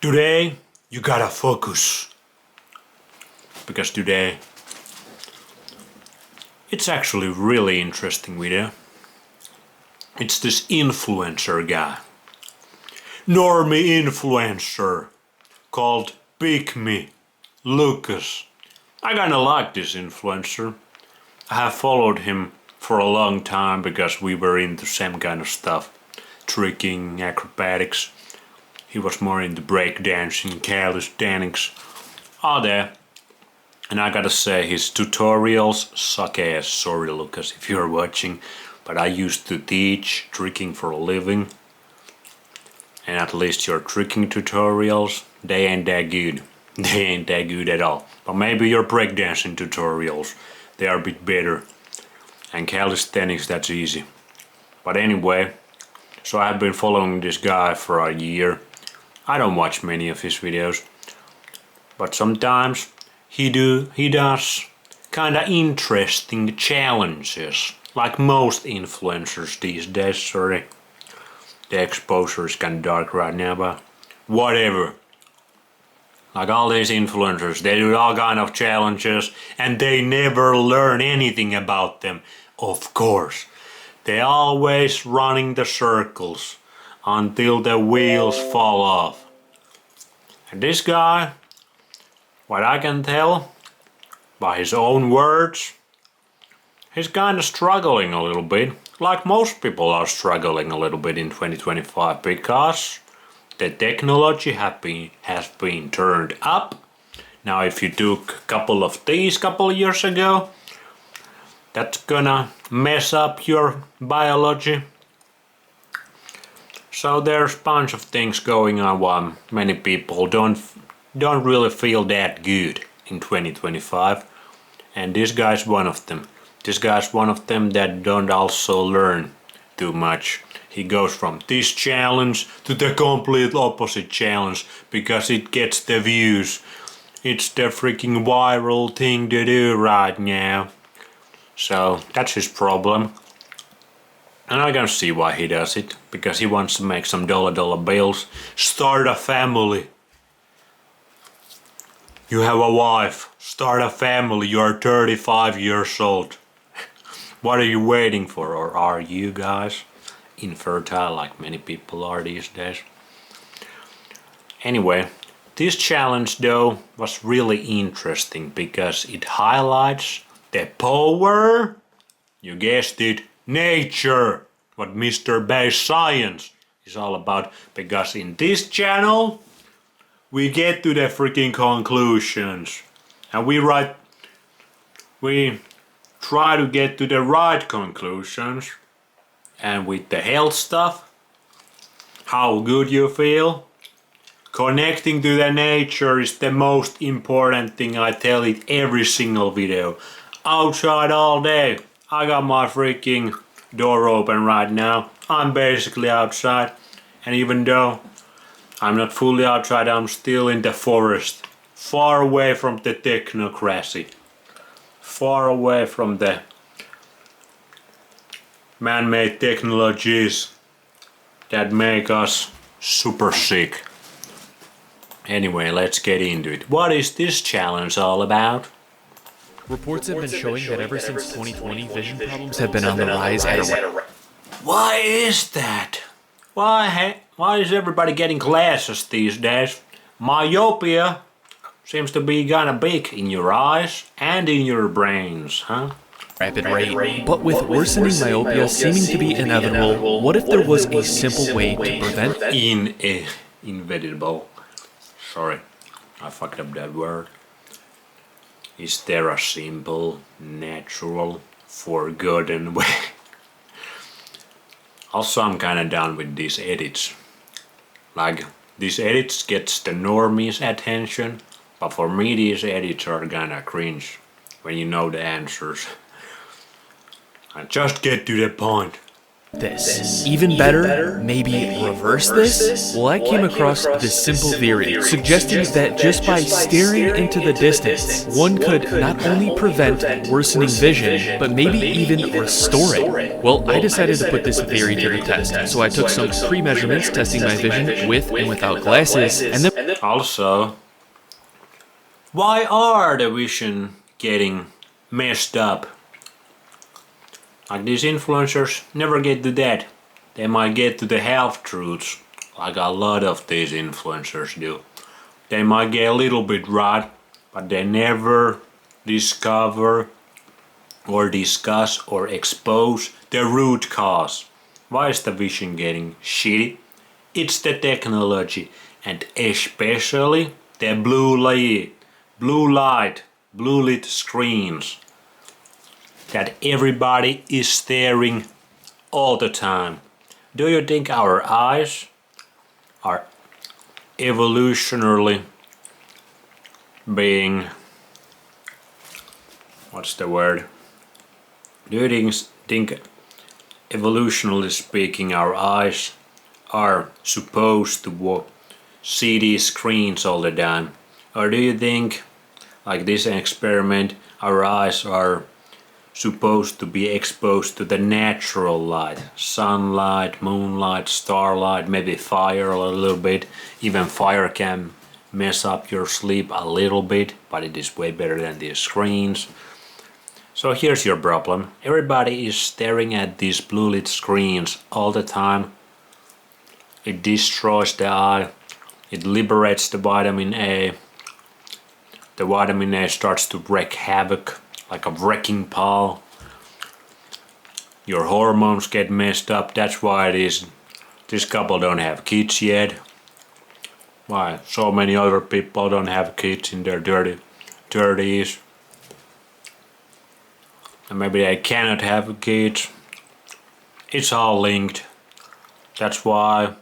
Today, you gotta focus. Because today, it's actually really interesting video. It's this influencer guy. Normie influencer. Called Pick Me. Lucas. I kinda like this influencer. I have followed him for a long time because we were into same kind of stuff. Tricking, acrobatics. He was more into breakdancing, calisthenics, all there. And I gotta say, his tutorials suck ass. Sorry, Lucas, if you're watching, but I used to teach tricking for a living. And at least your tricking tutorials, they ain't that good. They ain't that good at all. But maybe your breakdancing tutorials, they are a bit better. And calisthenics, that's easy. But anyway, so I've been following this guy for a year. I don't watch many of his videos, but sometimes he does kinda interesting challenges, like most influencers these days. Sorry, the exposure is kinda dark right now, but whatever. Like all these influencers, they do all kind of challenges and they never learn anything about them. Of course, they always running the circles until the wheels fall off. And this guy, what I can tell by his own words, he's kinda struggling a little bit, like most people are struggling a little bit in 2025, because the technology has been turned up. Now if you took a couple of these couple of years ago, that's gonna mess up your biology. So there's a bunch of things going on why many people don't really feel that good in 2025. And this guy's one of them. This guy's one of them that don't also learn too much. He goes from this challenge to the complete opposite challenge because it gets the views. It's the freaking viral thing to do right now. So that's his problem. And I can see why he does it, because he wants to make some dollar bills, start a family. You have a wife, start a family, you're 35 years old. What are you waiting for? Or are you guys infertile like many people are these days? Anyway, this challenge though was really interesting because it highlights the power, you guessed it, nature, what Mr. Bay's science is all about, because in this channel we get to the freaking conclusions and we try to get to the right conclusions. And with the health stuff, how good you feel, connecting to the nature is the most important thing. I tell it every single video. Outside all day. I got my freaking door open right now. I'm basically outside. And even though I'm not fully outside, I'm still in the forest. Far away from the technocracy. Far away from the man-made technologies that make us super sick. Anyway, let's get into it. What is this challenge all about? Reports have been showing that ever since 2020, vision problems have been on the rise at a rate. Why is that? Why is everybody getting glasses these days? Myopia seems to be kinda big in your eyes and in your brains, huh? Rapid rate. But with worsening myopia seeming to be inevitable, what if there was a simple way to prevent that? Inevitable. Sorry, I fucked up that word. Is there a simple, natural, forgotten way? Also, I'm kinda done with these edits. Like, these edits gets the normies' attention, but for me these edits are kinda cringe when you know the answers. And just get to the point. this. Even better, maybe reverse this? Well, I came across this simple theory, suggesting that just by staring into the distance, one could not only prevent worsening vision, but maybe even restore it. Well, I decided to put this theory to the test, so I took some pre-measurements testing my vision with and without glasses, and then... Also, why are the vision getting messed up? Like, these influencers never get to that. They might get to the half truths, like a lot of these influencers do. They might get a little bit right, but they never discover or discuss or expose the root cause. Why is the vision getting shitty? It's the technology, and especially the blue lit screens that everybody is staring all the time. Do you think our eyes are evolutionarily being... what's the word? Do you think evolutionarily speaking our eyes are supposed to see these screens all the time? Or do you think, like this experiment, our eyes are supposed to be exposed to the natural light? Sunlight, moonlight, starlight, maybe fire a little bit. Even fire can mess up your sleep a little bit, but it is way better than these screens. So here's your problem. Everybody is staring at these blue lit screens all the time. It destroys the eye. It liberates the vitamin A. The vitamin A starts to wreak havoc like a wrecking ball. Your hormones get messed up. That's why this couple don't have kids yet. Why so many other people don't have kids in their dirty 30s. And maybe they cannot have kids. It's all linked. That's why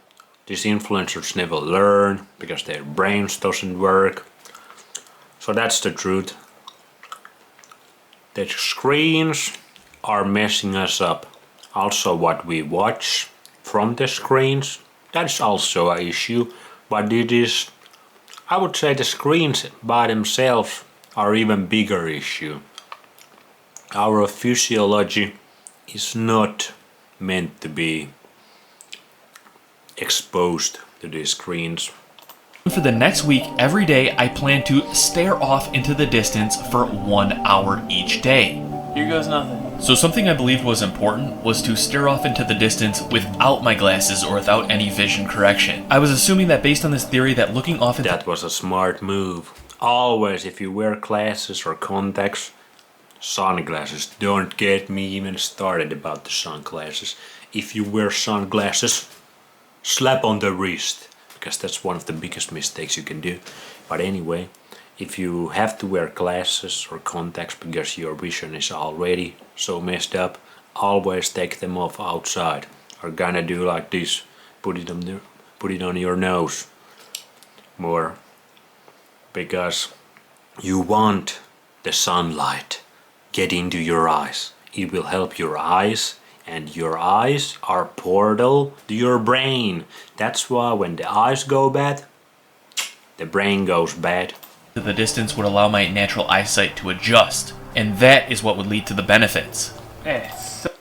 these influencers never learn, because their brains doesn't work. So that's the truth. The screens are messing us up. Also, what we watch from the screens, that's also an issue. But I would say the screens by themselves are even bigger issue. Our physiology is not meant to be exposed to these screens. For the next week, every day, I plan to stare off into the distance for 1 hour each day. Here goes nothing. So something I believed was important was to stare off into the distance without my glasses or without any vision correction. I was assuming that based on this theory that looking off into... That was a smart move. Always, if you wear glasses or contacts, sunglasses. Don't get me even started about the sunglasses. If you wear sunglasses, slap on the wrist, because that's one of the biggest mistakes you can do. But anyway, if you have to wear glasses or contacts because your vision is already so messed up, always take them off outside. Or gonna do like this, put it on your nose more, because you want the sunlight get into your eyes. It will help your eyes, and your eyes are portal to your brain. That's why when the eyes go bad, the brain goes bad. The distance would allow my natural eyesight to adjust, and that is what would lead to the benefits.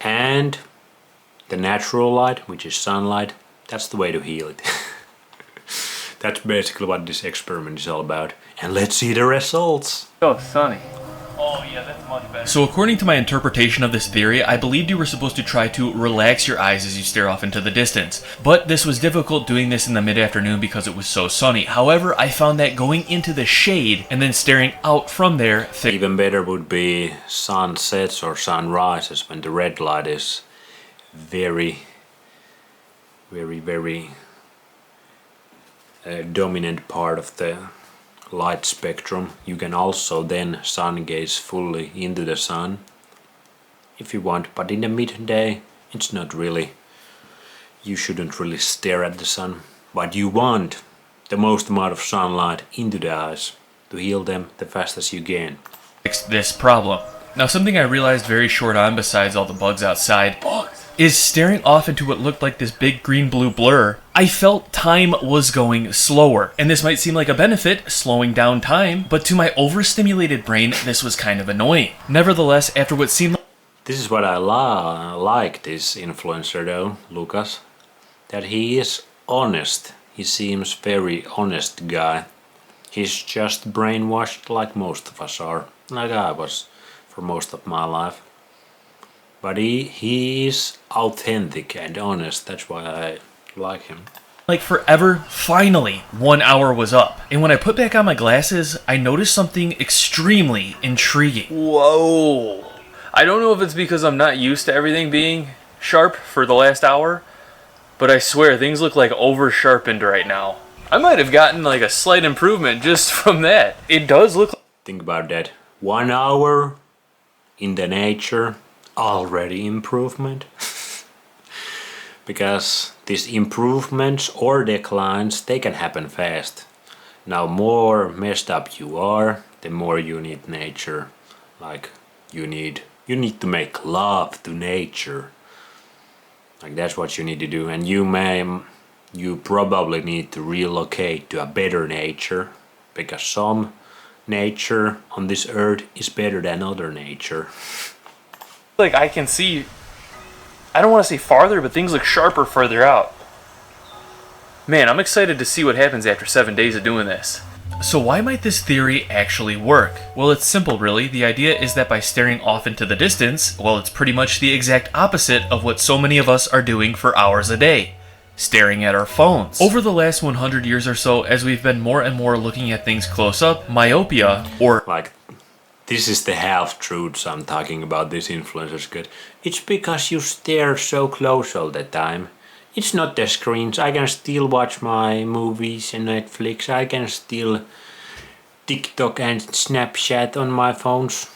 And the natural light, which is sunlight, that's the way to heal it. That's basically what this experiment is all about. And let's see the results. Oh, sunny. Oh yeah, that's much better. So according to my interpretation of this theory, I believed you were supposed to try to relax your eyes as you stare off into the distance. But this was difficult doing this in the mid-afternoon because it was so sunny. However, I found that going into the shade and then staring out from there... Even better would be sunsets or sunrises when the red light is very dominant part of the light spectrum. You can also then sun gaze fully into the sun if you want, but in the midday it's not really, you shouldn't really stare at the sun, but you want the most amount of sunlight into the eyes to heal them the fastest you can. Fix this problem. Now something I realized very short on, besides all the bugs outside, is staring off into what looked like this big green-blue blur, I felt time was going slower. And this might seem like a benefit, slowing down time, but to my overstimulated brain, this was kind of annoying. Nevertheless, after what seemed like... This is what I like this influencer though, Lucas. That he is honest. He seems very honest guy. He's just brainwashed like most of us are. Like I was for most of my life. But he is authentic and honest. That's why I like him. Like forever, finally, 1 hour was up. And when I put back on my glasses, I noticed something extremely intriguing. Whoa. I don't know if it's because I'm not used to everything being sharp for the last hour, but I swear things look like over-sharpened right now. I might have gotten like a slight improvement just from that. It does look like... Think about that. 1 hour in the nature, already improvement. Because these improvements or declines, they can happen fast. Now more messed up you are, the more you need nature. Like you need to make love to nature. Like that's what you need to do. And you probably need to relocate to a better nature. Because some nature on this earth is better than other nature. like I can see... I don't want to say farther, but things look sharper further out. Man, I'm excited to see what happens after 7 days of doing this. So why might this theory actually work? Well, it's simple really. The idea is that by staring off into the distance, well, it's pretty much the exact opposite of what so many of us are doing for hours a day. Staring at our phones. Over the last 100 years or so, as we've been more and more looking at things close up, myopia, or like this is the half-truths I'm talking about, this influencer's good. It's because you stare so close all the time. It's not the screens. I can still watch my movies and Netflix. I can still TikTok and Snapchat on my phones.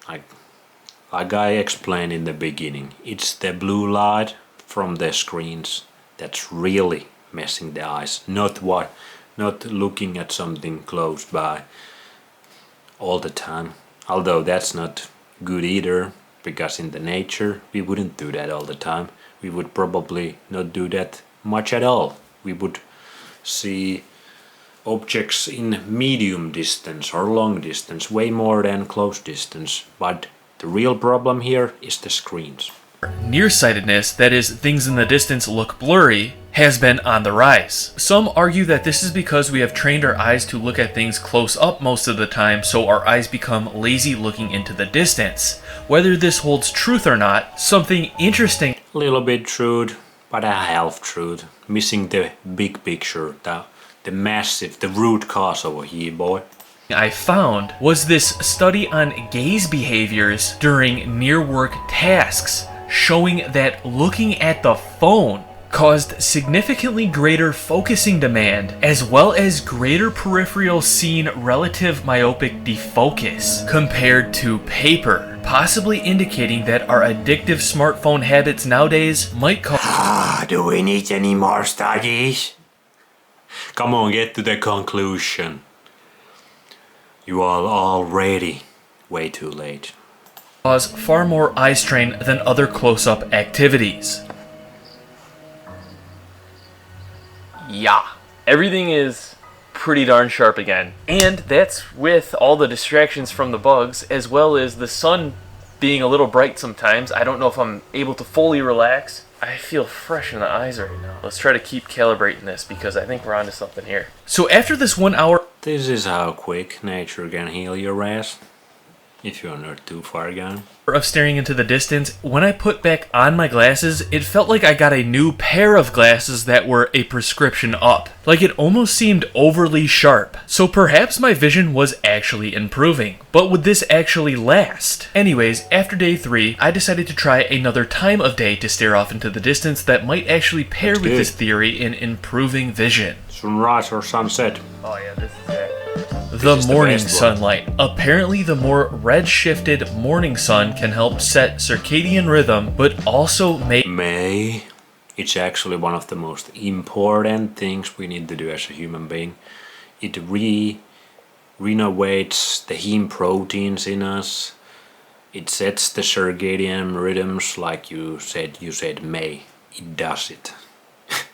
Like I explained in the beginning, it's the blue light from the screens that's really messing the eyes. Not looking at something close by all the time. Although that's not good either, because in the nature we wouldn't do that all the time. We would probably not do that much at all. We would see objects in medium distance or long distance way more than close distance. But the real problem here is the screens. nearsightedness, that is, things in the distance look blurry, has been on the rise. Some argue that this is because we have trained our eyes to look at things close up most of the time, so our eyes become lazy looking into the distance. Whether this holds truth or not, something interesting... A little bit truth, but a half truth. Missing the big picture, the massive, the root cause over here, boy. I found was this study on gaze behaviors during near work tasks, showing that looking at the phone caused significantly greater focusing demand as well as greater peripheral scene relative myopic defocus compared to paper, possibly indicating that our addictive smartphone habits nowadays might cause... Do we need any more studies? Come on, get to the conclusion. You are already way too late. Cause far more eye strain than other close-up activities. Yeah, everything is pretty darn sharp again. And that's with all the distractions from the bugs, as well as the sun being a little bright sometimes. I don't know if I'm able to fully relax. I feel fresh in the eyes right now. Let's try to keep calibrating this, because I think we're onto something here. So after this 1 hour... This is how quick nature can heal your ass, if you're not too far gone. ...of staring into the distance, when I put back on my glasses, it felt like I got a new pair of glasses that were a prescription up. Like it almost seemed overly sharp. So perhaps my vision was actually improving. But would this actually last? Anyways, after day 3, I decided to try another time of day to stare off into the distance that might actually pair with this theory in improving vision. Sunrise or sunset? Oh yeah, this is it. The morning sunlight. Apparently the more red-shifted morning sun can help set circadian rhythm, but also it's actually one of the most important things we need to do as a human being. It renovates the heme proteins in us. It sets the circadian rhythms like you said May. It does it.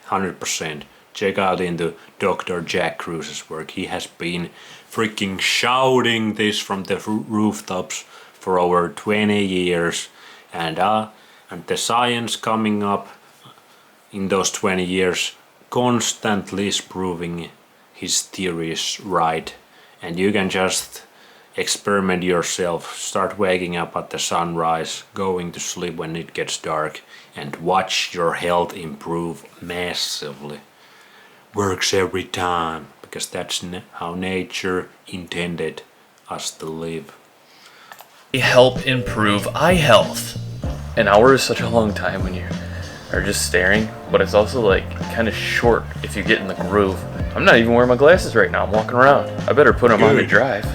100%. Check out into Dr. Jack Cruise's work. He has been freaking shouting this from the rooftops for over 20 years. And the science coming up in those 20 years constantly is proving his theories right. And you can just experiment yourself. Start waking up at the sunrise, going to sleep when it gets dark, and watch your health improve massively. Works every time, because that's how nature intended us to live. Help improve eye health. An hour is such a long time when you are just staring, but it's also like kind of short if you get in the groove. I'm not even wearing my glasses right now. I'm walking around. I better put them on to drive.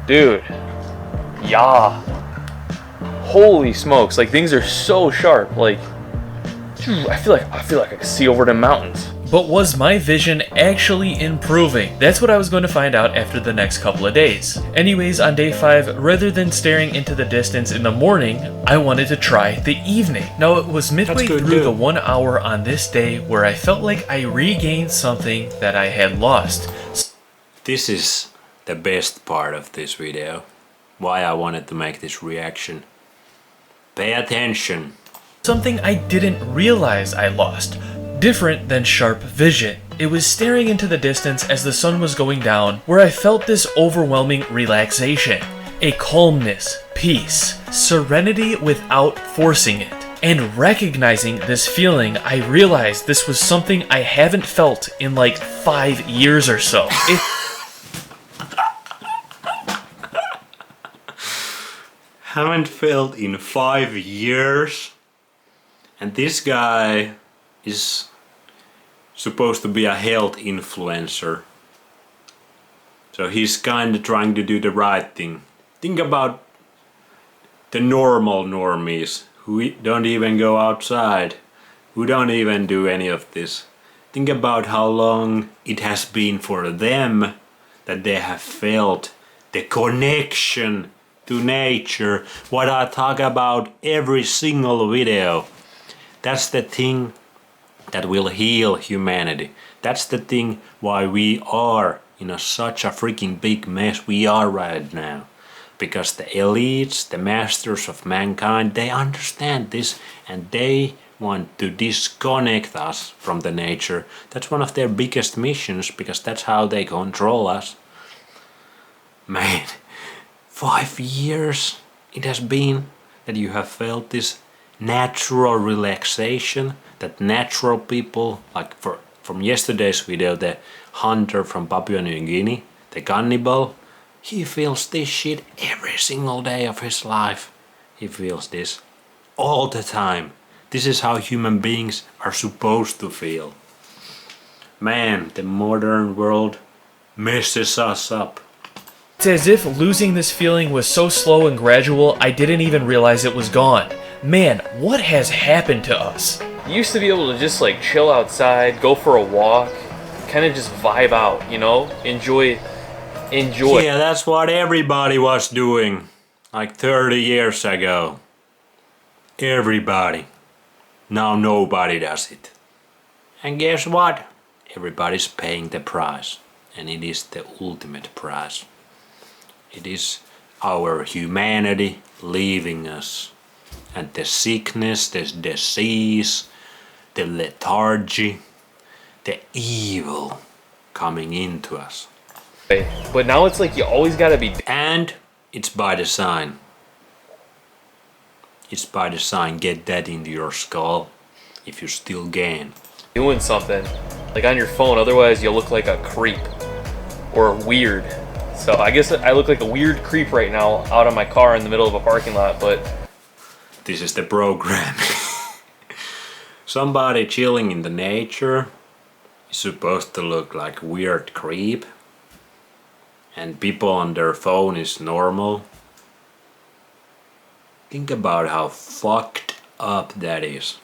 Dude. Yeah. Holy smokes. Like, things are so sharp. Like, I feel like I can see over the mountains. But was my vision actually improving? That's what I was going to find out after the next couple of days. Anyways, on day 5, rather than staring into the distance in the morning, I wanted to try the evening. Now, it was midway through the 1 hour on this day where I felt like I regained something that I had lost. This is the best part of this video. Why I wanted to make this reaction. Pay attention. Something I didn't realize I lost. Different than sharp vision. It was staring into the distance as the sun was going down, where I felt this overwhelming relaxation. A calmness, peace, serenity without forcing it. And recognizing this feeling, I realized this was something I haven't felt in like 5 years or so. Haven't felt in 5 years? And this guy is supposed to be a health influencer. So he's kinda trying to do the right thing. Think about the normal normies who don't even go outside, who don't even do any of this. Think about how long it has been for them that they have felt the connection to nature, what I talk about every single video. That's the thing that will heal humanity. That's the thing why we are in such a freaking big mess we are right now. Because the elites, the masters of mankind, they understand this and they want to disconnect us from the nature. That's one of their biggest missions, because that's how they control us. Man, 5 years it has been that you have felt this natural relaxation, that natural people, like from yesterday's video, the hunter from Papua New Guinea, the cannibal, he feels this shit every single day of his life. He feels this all the time. This is how human beings are supposed to feel. Man, the modern world messes us up. It's as if losing this feeling was so slow and gradual, I didn't even realize it was gone. Man, what has happened to us? You used to be able to just like chill outside, go for a walk, kind of just vibe out, you know? Enjoy. Yeah, that's what everybody was doing like 30 years ago. Everybody. Now nobody does it. And guess what? Everybody's paying the price. And it is the ultimate price. It is our humanity leaving us. And the sickness, the disease, the lethargy, the evil coming into us. But now it's like you always gotta be... And it's by design. It's by design. Get that into your skull if you still game. doing something, like on your phone, otherwise you'll look like a creep. Or weird. So I guess I look like a weird creep right now out of my car in the middle of a parking lot, but... This is the program. Somebody chilling in the nature is supposed to look like a weird creep. And people on their phone is normal. Think about how fucked up that is.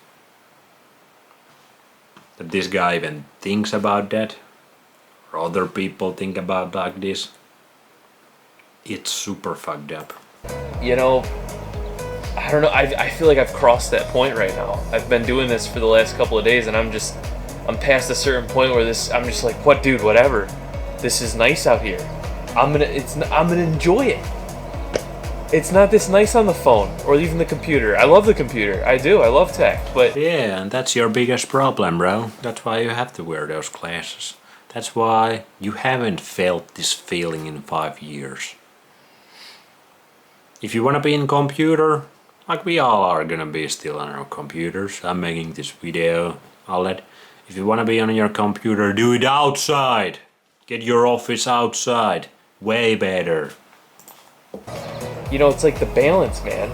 That this guy even thinks about that. Or other people think about like this. It's super fucked up. You know, I don't know. I feel like I've crossed that point right now. I've been doing this for the last couple of days, and I'm past a certain point where I'm just like, what, dude? Whatever. This is nice out here. I'm gonna enjoy it. It's not this nice on the phone or even the computer. I love the computer. I do. I love tech, but Yeah, and that's your biggest problem, bro. That's why you have to wear those glasses. That's why you haven't felt this feeling in 5 years. If you wanna be in computer, like we all are gonna be still on our computers. I'm making this video, all that. If you wanna be on your computer, do it outside. Get your office outside. Way better. you know, it's like the balance, man.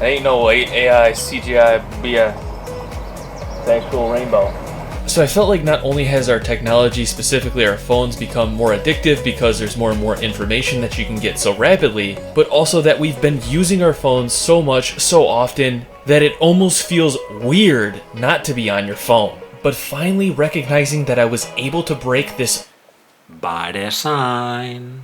Ain't no AI, CGI, BS. It's actual rainbow. So I felt like not only has our technology, specifically our phones, become more addictive because there's more and more information that you can get so rapidly, but also that we've been using our phones so much, so often, that it almost feels weird not to be on your phone. But finally recognizing that I was able to break this By design.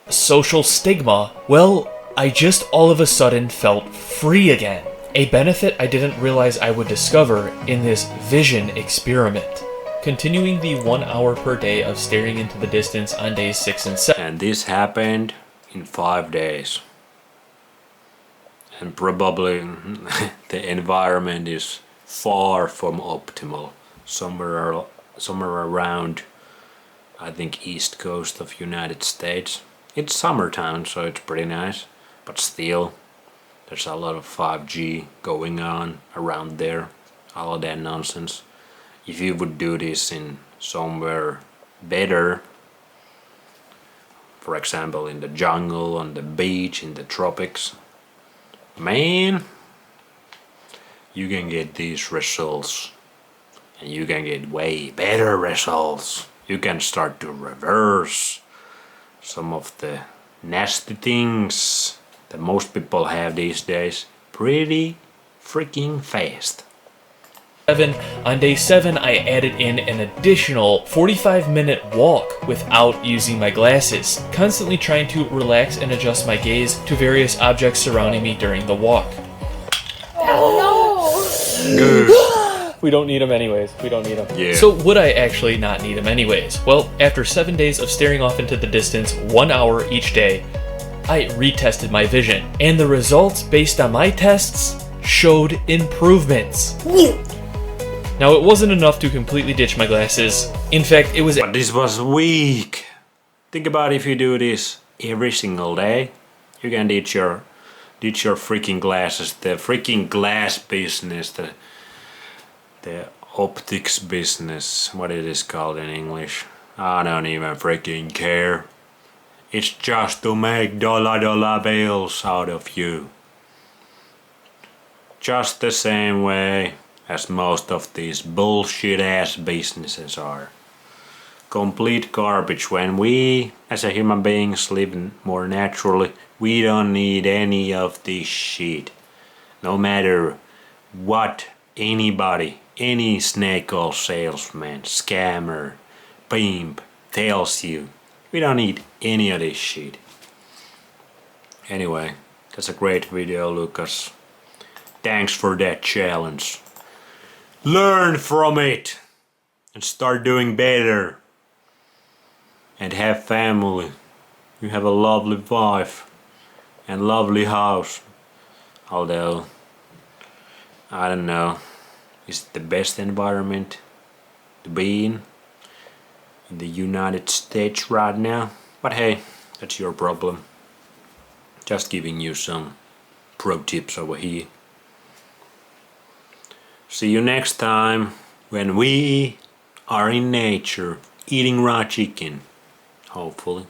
social stigma, well, I just all of a sudden felt free again. A benefit I didn't realize I would discover in this vision experiment. Continuing the 1 hour per day of staring into the distance on days 6 and 7. And this happened in 5 days. And probably the environment is far from optimal. Somewhere around, I think, east coast of United States. It's summertime, so it's pretty nice. But still, there's a lot of 5G going on around there. All of that nonsense. If you would do this in somewhere better, for example in the jungle, on the beach, in the tropics, man, you can get these results. And you can get way better results. You can start to reverse some of the nasty things that most people have these days pretty freaking fast. On day 7, I added in an additional 45-minute walk without using my glasses, constantly trying to relax and adjust my gaze to various objects surrounding me during the walk. Good. We don't need them anyways. We don't need them. Yeah. So would I actually not need them anyways? Well, after 7 days of staring off into the distance, 1 hour each day, I retested my vision. And the results based on my tests showed improvements. Now, it wasn't enough to completely ditch my glasses. In fact, it was... But this was weak. Think about if you do this every single day. You can ditch your freaking glasses. The freaking glass business. The optics business. What it is called in English. I don't even freaking care. It's just to make dollar bills out of you. Just the same way as most of these bullshit ass businesses are. Complete garbage. When we as a human beings live more naturally, we don't need any of this shit. No matter what anybody, any snake oil salesman, scammer, pimp tells you. We don't need any of this shit. Anyway, that's a great video, Lucas. Thanks for that challenge. Learn from it and start doing better. And have family. You have a lovely wife and lovely house. Although, I don't know, is it the best environment to be in the United States right now? But hey, that's your problem. Just giving you some pro tips over here. See you next time when we are in nature eating raw chicken, hopefully.